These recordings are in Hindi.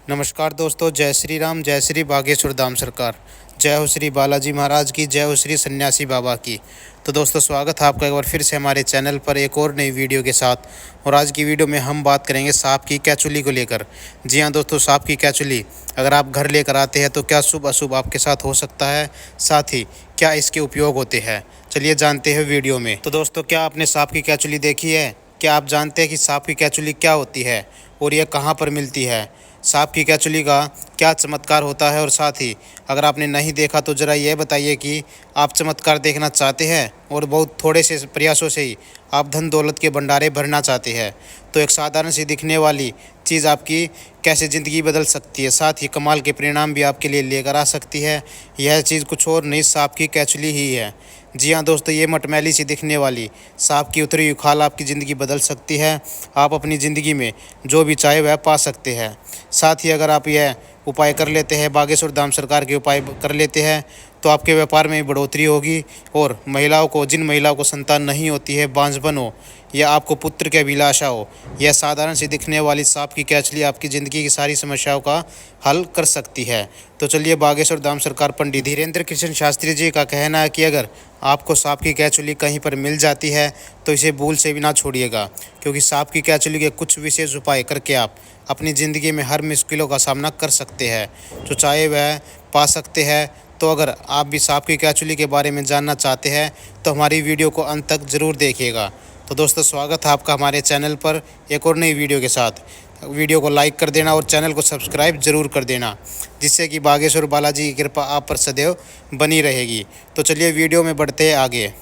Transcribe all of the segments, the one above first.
नमस्कार दोस्तों, जय श्री राम, जय श्री बागेश्वर धाम सरकार, जय हो श्री बालाजी महाराज की, जय हो श्री सन्यासी बाबा की। तो दोस्तों, स्वागत है आपका एक बार फिर से हमारे चैनल पर एक और नई वीडियो के साथ। और आज की वीडियो में हम बात करेंगे सांप की कैचुली को लेकर। जी हाँ दोस्तों, सांप की कैचुली अगर आप घर लेकर आते हैं तो क्या शुभ अशुभ आपके साथ हो सकता है, साथ ही क्या इसके उपयोग होते हैं, चलिए जानते हैं वीडियो में। तो दोस्तों, क्या आपने सांप की कैचुली देखी है? क्या आप जानते हैं कि सांप की कैचुली क्या होती है और यह कहाँ पर मिलती है? सांप की कैचुली का क्या चमत्कार होता है? और साथ ही अगर आपने नहीं देखा तो ज़रा यह बताइए कि आप चमत्कार देखना चाहते हैं और बहुत थोड़े से प्रयासों से ही आप धन दौलत के भंडारे भरना चाहते हैं, तो एक साधारण सी दिखने वाली चीज़ आपकी कैसे ज़िंदगी बदल सकती है, साथ ही कमाल के परिणाम भी आपके लिए लेकर आ सकती है। यह चीज़ कुछ और नहीं, सांप की कैचुली ही है। जी हाँ दोस्तों, ये मटमैली सी दिखने वाली सांप की उतरी हुई खाल आपकी ज़िंदगी बदल सकती है। आप अपनी ज़िंदगी में जो भी चाहे वह पा सकते हैं। साथ ही अगर आप यह उपाय कर लेते हैं, बागेश्वर धाम सरकार के उपाय कर लेते हैं, तो आपके व्यापार में बढ़ोतरी होगी। और जिन महिलाओं को संतान नहीं होती है, बांझपन हो या आपको पुत्र की अभिलाषा हो, यह साधारण सी दिखने वाली सांप की कैचुली आपकी ज़िंदगी की सारी समस्याओं का हल कर सकती है। तो चलिए, बागेश्वर धाम सरकार पंडित धीरेन्द्र कृष्ण शास्त्री जी का कहना है कि अगर आपको सांप की कैचुली कहीं पर मिल जाती है तो इसे भूल से भी ना छोड़िएगा, क्योंकि सांप की कैचुली के कुछ विशेष उपाय करके आप अपनी ज़िंदगी में हर मुश्किलों का सामना कर सकते हैं, जो चाहे वह पा सकते हैं। तो अगर आप भी सांप की कैचुली के बारे में जानना चाहते हैं तो हमारी वीडियो को अंत तक ज़रूर देखिएगा। तो दोस्तों, स्वागत है आपका हमारे चैनल पर एक और नई वीडियो के साथ। वीडियो को लाइक कर देना और चैनल को सब्सक्राइब ज़रूर कर देना, जिससे कि बागेश्वर बालाजी की कृपा आप पर सदैव बनी रहेगी। तो चलिए वीडियो में बढ़ते हैं आगे।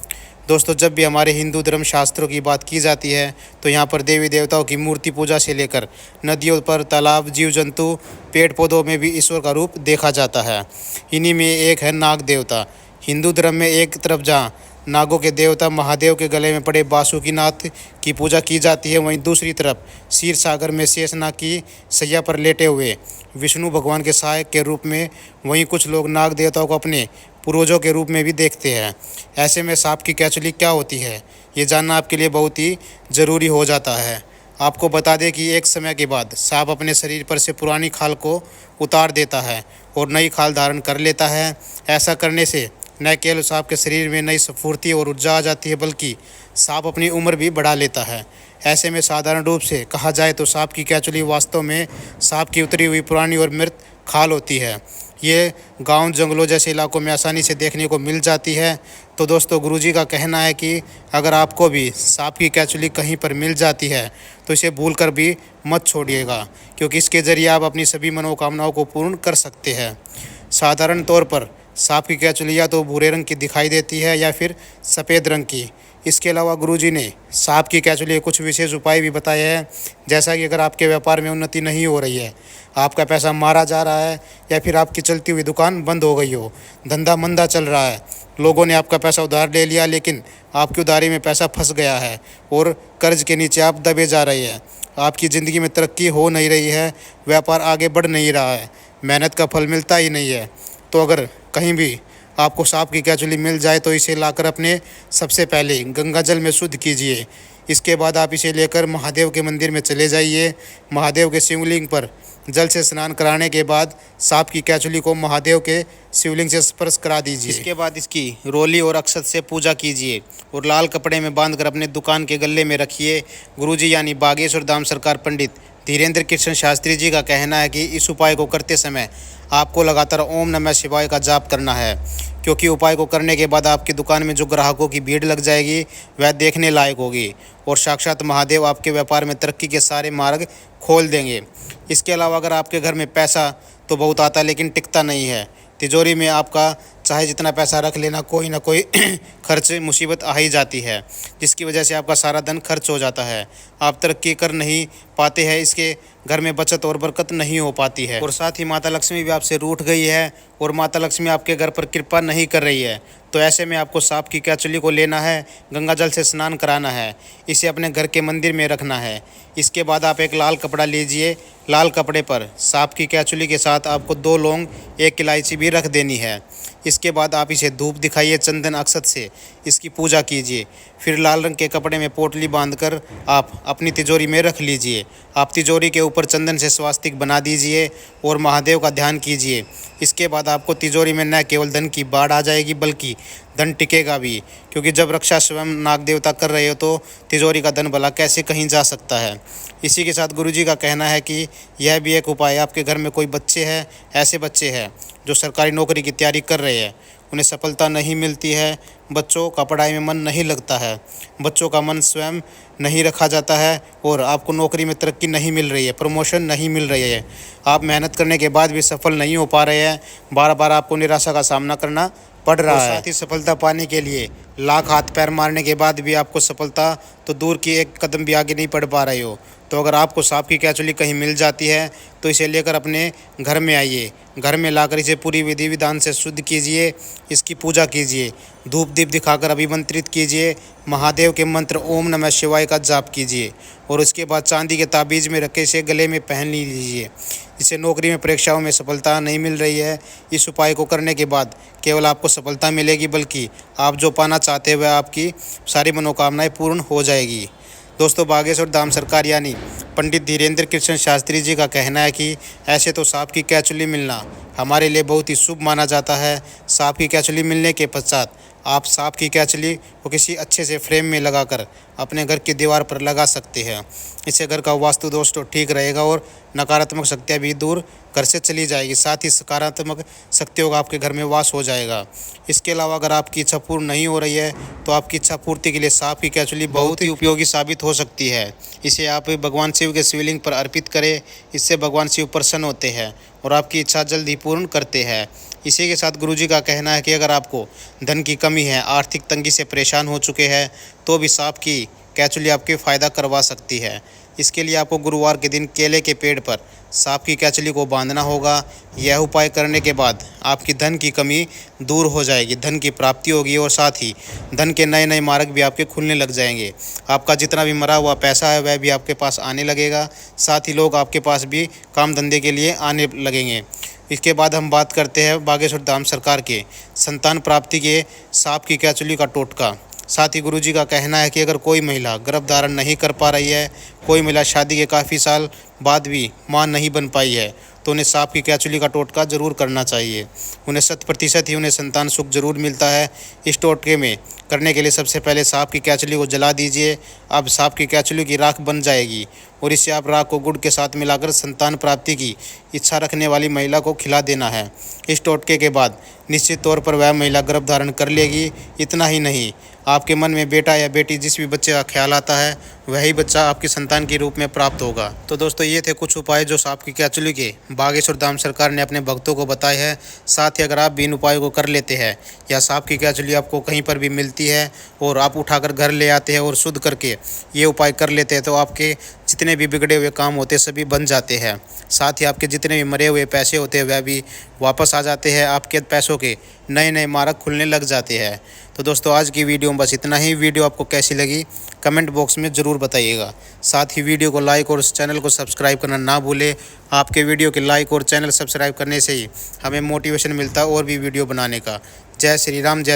दोस्तों, जब भी हमारे हिंदू धर्म शास्त्रों की बात की जाती है तो यहाँ पर देवी देवताओं की मूर्ति पूजा से लेकर नदियों पर, तालाब, जीव जंतु, पेड़ पौधों में भी ईश्वर का रूप देखा जाता है। इन्हीं में एक है नाग देवता। हिंदू धर्म में एक तरफ जहाँ नागों के देवता महादेव के गले में पड़े बासुकीनाथ की पूजा की जाती है, वहीं दूसरी तरफ क्षीर सागर में शेषनाग की सैया पर लेटे हुए विष्णु भगवान के सहायक के रूप में वहीं कुछ लोग नाग देवताओं को अपने पूर्वजों के रूप में भी देखते हैं। ऐसे में सांप की कैचुली क्या होती है, ये जानना आपके लिए बहुत ही ज़रूरी हो जाता है। आपको बता दें कि एक समय के बाद सांप अपने शरीर पर से पुरानी खाल को उतार देता है और नई खाल धारण कर लेता है। ऐसा करने से न केवल सांप के शरीर में नई स्फूर्ति और ऊर्जा आ जाती है, बल्कि सांप अपनी उम्र भी बढ़ा लेता है। ऐसे में साधारण रूप से कहा जाए तो सांप की कैचुली वास्तव में सांप की उतरी हुई पुरानी और मृत खाल होती है। ये गांव, जंगलों जैसे इलाकों में आसानी से देखने को मिल जाती है। तो दोस्तों, गुरुजी का कहना है कि अगर आपको भी सांप की कैचुली कहीं पर मिल जाती है तो इसे भूलकर भी मत छोड़िएगा, क्योंकि इसके ज़रिए आप अपनी सभी मनोकामनाओं को पूर्ण कर सकते हैं। साधारण तौर पर सांप की कैचुली या तो भूरे रंग की दिखाई देती है या फिर सफ़ेद रंग की। इसके अलावा गुरुजी ने सांप की कैचुली के कुछ विशेष उपाय भी बताए हैं, जैसा कि अगर आपके व्यापार में उन्नति नहीं हो रही है, आपका पैसा मारा जा रहा है, या फिर आपकी चलती हुई दुकान बंद हो गई हो, धंधा मंदा चल रहा है, लोगों ने आपका पैसा उधार ले लिया लेकिन आपकी उधारी में पैसा फंस गया है और कर्ज के नीचे आप दबे जा रहे हैं, आपकी ज़िंदगी में तरक्की हो नहीं रही है, व्यापार आगे बढ़ नहीं रहा है, मेहनत का फल मिलता ही नहीं है, तो अगर कहीं भी आपको सांप की कैचुली मिल जाए तो इसे लाकर अपने सबसे पहले गंगा जल में शुद्ध कीजिए। इसके बाद आप इसे लेकर महादेव के मंदिर में चले जाइए। महादेव के शिवलिंग पर जल से स्नान कराने के बाद सांप की कैचुली को महादेव के शिवलिंग से स्पर्श करा दीजिए। इसके बाद इसकी रोली और अक्षत से पूजा कीजिए और लाल कपड़े में बांधकर अपने दुकान के गले में रखिए। गुरुजी यानी बागेश्वर धाम सरकार पंडित धीरेन्द्र कृष्ण शास्त्री जी का कहना है कि इस उपाय को करते समय आपको लगातार ओम नमः शिवाय का जाप करना है, क्योंकि उपाय को करने के बाद आपकी दुकान में जो ग्राहकों की भीड़ लग जाएगी वह देखने लायक होगी और साक्षात महादेव आपके व्यापार में तरक्की के सारे मार्ग खोल देंगे। इसके अलावा अगर आपके घर में पैसा तो बहुत आता है लेकिन टिकता नहीं है, तिजोरी में आपका चाहे जितना पैसा रख लेना, कोई ना कोई खर्च मुसीबत आ ही जाती है, जिसकी वजह से आपका सारा धन खर्च हो जाता है, आप तरक्की कर नहीं पाते हैं, इसके घर में बचत और बरकत नहीं हो पाती है, और साथ ही माता लक्ष्मी भी आपसे रूठ गई है और माता लक्ष्मी आपके घर पर कृपा नहीं कर रही है। तो ऐसे में आपको सांप की कैचुली को लेना है, गंगा जल से स्नान कराना है, इसे अपने घर के मंदिर में रखना है। इसके बाद आप एक लाल कपड़ा लीजिए, लाल कपड़े पर सांप की कैचुली के साथ आपको 2 लौंग, 1 इलायची भी रख देनी है। इसके बाद आप इसे धूप दिखाइए, चंदन अक्षत से इसकी पूजा कीजिए। फिर लाल रंग के कपड़े में पोटली बांधकर आप अपनी तिजोरी में रख लीजिए। आप तिजोरी के ऊपर चंदन से स्वास्तिक बना दीजिए और महादेव का ध्यान कीजिए। इसके बाद आपको तिजोरी में न केवल धन की बाढ़ आ जाएगी बल्कि धन टिकेगा भी, क्योंकि जब रक्षा स्वयं नाग देवता कर रहे हो तो तिजोरी का धन भला कैसे कहीं जा सकता है। इसी के साथ गुरुजी का कहना है कि यह भी एक उपाय है। आपके घर में कोई बच्चे हैं, ऐसे बच्चे हैं जो सरकारी नौकरी की तैयारी कर रहे हैं, उन्हें सफलता नहीं मिलती है, बच्चों का पढ़ाई में मन नहीं लगता है, बच्चों का मन स्वयं नहीं रखा जाता है और आपको नौकरी में तरक्की नहीं मिल रही है, प्रमोशन नहीं मिल रही है, आप मेहनत करने के बाद भी सफल नहीं हो पा रहे हैं, बार बार आपको निराशा का सामना करना पड़ रहा है। साथ ही सफलता पाने के लिए लाख हाथ पैर मारने के बाद भी आपको सफलता तो दूर की एक कदम भी आगे नहीं बढ़ पा रहे हो, तो अगर आपको सांप की कैचुली कहीं मिल जाती है तो इसे लेकर अपने घर में आइए। घर में लाकर इसे पूरी विधि विधान से शुद्ध कीजिए, इसकी पूजा कीजिए, धूप दीप दिखाकर अभिमंत्रित कीजिए, महादेव के मंत्र ओम नमः शिवाय का जाप कीजिए और उसके बाद चांदी के ताबीज़ में रखे इसे गले में पहन लीजिए। इसे नौकरी में परीक्षाओं में सफलता नहीं मिल रही है, इस उपाय को करने के बाद केवल आपको सफलता मिलेगी बल्कि आप जो पाना चाहते हुए आपकी सारी मनोकामनाएं पूर्ण हो जाएगी। दोस्तों, बागेश्वर धाम सरकार यानी पंडित धीरेन्द्र कृष्ण शास्त्री जी का कहना है कि ऐसे तो सांप की कैचुली मिलना हमारे लिए बहुत ही शुभ माना जाता है। सांप की कैचुली मिलने के पश्चात आप सांप की कैचुली को किसी अच्छे से फ्रेम में लगाकर अपने घर की दीवार पर लगा सकते हैं। इससे घर का वास्तु दोष तो ठीक रहेगा और नकारात्मक शक्तियाँ भी दूर घर से चली जाएगी, साथ ही सकारात्मक शक्तियों का आपके घर में वास हो जाएगा। इसके अलावा अगर आपकी इच्छा पूर्ण नहीं हो रही है तो आपकी इच्छा पूर्ति के लिए सांप की कैचुली बहुत ही उपयोगी साबित हो सकती है। इसे आप भगवान शिव के शिवलिंग पर अर्पित करें, इससे भगवान शिव प्रसन्न होते हैं और आपकी इच्छा जल्द ही पूर्ण करते हैं। इसी के साथ गुरुजी का कहना है कि अगर आपको धन की कमी है, आर्थिक तंगी से परेशान हो चुके हैं तो भी सांप की कैचुली आपके फ़ायदा करवा सकती है। इसके लिए आपको गुरुवार के दिन केले के पेड़ पर सांप की कैचुली को बांधना होगा। यह उपाय करने के बाद आपकी धन की कमी दूर हो जाएगी, धन की प्राप्ति होगी और साथ ही धन के नए नए मार्ग भी आपके खुलने लग जाएंगे। आपका जितना भी मरा हुआ पैसा है वह भी आपके पास आने लगेगा, साथ ही लोग आपके पास भी काम धंधे के लिए आने लगेंगे। इसके बाद हम बात करते हैं बागेश्वर धाम सरकार के संतान प्राप्ति के सांप की कैचुली का टोटका। साथ ही गुरुजी का कहना है कि अगर कोई महिला गर्भ धारण नहीं कर पा रही है, कोई महिला शादी के काफ़ी साल बाद भी मां नहीं बन पाई है, तो उन्हें सांप की कैचुली का टोटका ज़रूर करना चाहिए। उन्हें 100% ही उन्हें संतान सुख जरूर मिलता है। इस टोटके में करने के लिए सबसे पहले सांप की कैचुली को जला दीजिए। अब सांप की कैचुली की राख बन जाएगी और इससे आप राख को गुड़ के साथ मिलाकर संतान प्राप्ति की इच्छा रखने वाली महिला को खिला देना है। इस टोटके के बाद निश्चित तौर पर वह महिला गर्भ धारण कर लेगी। इतना ही नहीं, आपके मन में बेटा या बेटी जिस भी बच्चे का ख्याल आता है वही बच्चा आपकी संतान के रूप में प्राप्त होगा। तो दोस्तों, ये थे कुछ उपाय जो सांप की कैचुली के बागेश्वर धाम सरकार ने अपने भक्तों को बताए हैं। साथ ही अगर आप भी इन उपायों को कर लेते हैं या सांप की कैचुली आपको कहीं पर भी मिलती है और आप उठाकर घर ले आते हैं और शुद्ध करके ये उपाय कर लेते हैं तो आपके जितने भी बिगड़े हुए काम होते हैं सभी बन जाते हैं। साथ ही आपके जितने भी मरे हुए पैसे होते हैं वह भी वापस आ जाते हैं। आपके पैसों के नए नए मार्ग खुलने लग जाते हैं। तो दोस्तों, आज की वीडियो में बस इतना ही। वीडियो आपको कैसी लगी कमेंट बॉक्स में ज़रूर बताइएगा। साथ ही वीडियो को लाइक और चैनल को सब्सक्राइब करना ना भूलें। आपके वीडियो के लाइक और चैनल सब्सक्राइब करने से ही हमें मोटिवेशन मिलता है और भी वीडियो बनाने का। जय श्री राम, जय